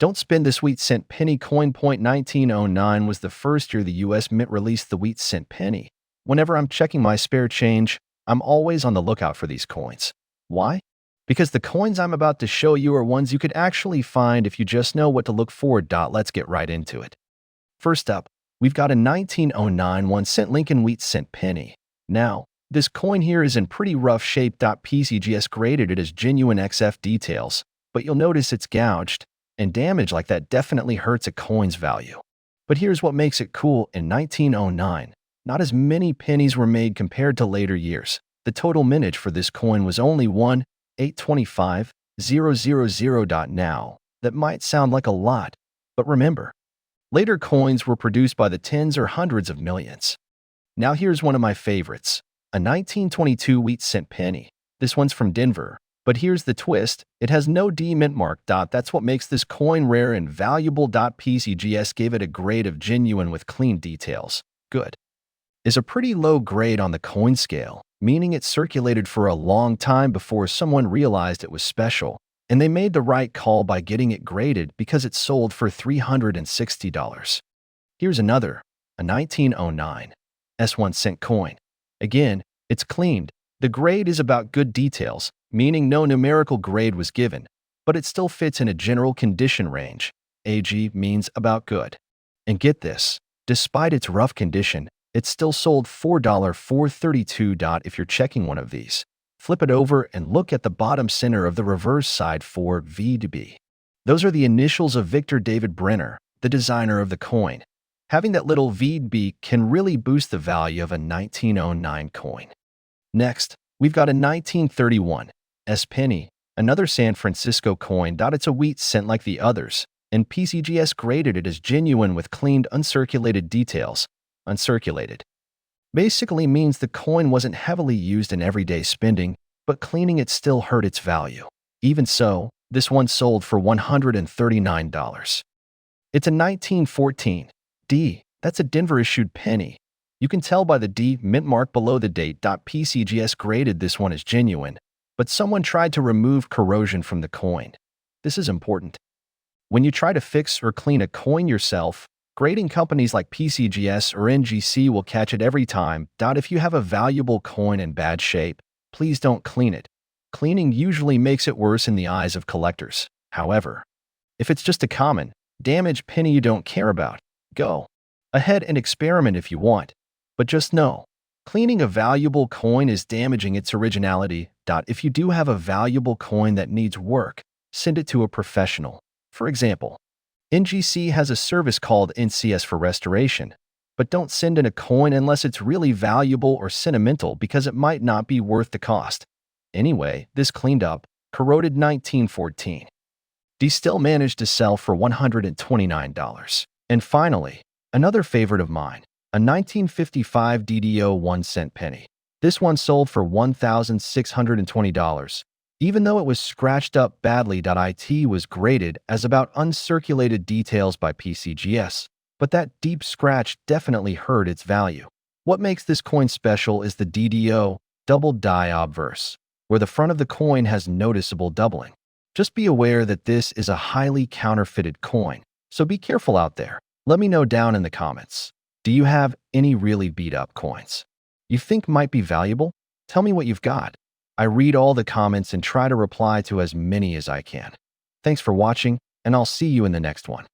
Don't spend this wheat cent penny coin. 1909 was the first year the US Mint released the wheat cent penny. Whenever I'm checking my spare change, I'm always on the lookout for these coins. Why? Because the coins I'm about to show you are ones you could actually find if you just know what to look for. Let's get right into it. First up, we've got a 1909 1-cent Lincoln wheat cent penny. Now, this coin here is in pretty rough shape. PCGS graded it as genuine XF details, but you'll notice it's gouged, and damage like that definitely hurts a coin's value. But here's what makes it cool. In 1909, not as many pennies were made compared to later years. The total mintage for this coin was only 1,825,000. Now, that might sound like a lot, but remember, later coins were produced by the tens or hundreds of millions. Now here's one of my favorites, a 1922 wheat cent penny. This one's from Denver, but here's the twist, it has no D mint mark. That's what makes this coin rare and valuable. PCGS gave it a grade of genuine with clean details. Good. Is a pretty low grade on the coin scale, meaning it circulated for a long time before someone realized it was special, and they made the right call by getting it graded because it sold for $360. Here's another, a 1909 S1 cent coin. Again, it's cleaned. The grade is about good details, meaning no numerical grade was given, but it still fits in a general condition range. AG means about good. And get this, despite its rough condition, it still sold $4.32. If you're checking one of these, flip it over and look at the bottom center of the reverse side for VDB. Those are the initials of Victor David Brenner, the designer of the coin. Having that little VDB can really boost the value of a 1909 coin. Next, we've got a 1931 S penny, another San Francisco coin. It's a wheat cent like the others, and PCGS graded it as genuine with cleaned uncirculated details. Uncirculated basically means the coin wasn't heavily used in everyday spending, but cleaning it still hurt its value. Even so, this one sold for $139. It's a 1914 D. That's a Denver-issued penny. You can tell by the D mint mark below the date. PCGS graded this one as genuine, but someone tried to remove corrosion from the coin. This is important. When you try to fix or clean a coin yourself, grading companies like PCGS or NGC will catch it every time. If you have a valuable coin in bad shape, please don't clean it. Cleaning usually makes it worse in the eyes of collectors. However, if it's just a common, damaged penny you don't care about, go ahead and experiment if you want. But just know, cleaning a valuable coin is damaging its originality. If you do have a valuable coin that needs work, send it to a professional. For example, NGC has a service called NCS for restoration, but don't send in a coin unless it's really valuable or sentimental because it might not be worth the cost. Anyway, this cleaned up, corroded 1914. D still managed to sell for $129. And finally, another favorite of mine, a 1955 DDO 1 cent penny. This one sold for $1,620. Even though it was scratched up badly, it was graded as about uncirculated details by PCGS, but that deep scratch definitely hurt its value. What makes this coin special is the DDO double die obverse, where the front of the coin has noticeable doubling. Just be aware that this is a highly counterfeited coin, so be careful out there. Let me know down in the comments. Do you have any really beat-up coins you think might be valuable? Tell me what you've got. I read all the comments and try to reply to as many as I can. Thanks for watching, and I'll see you in the next one.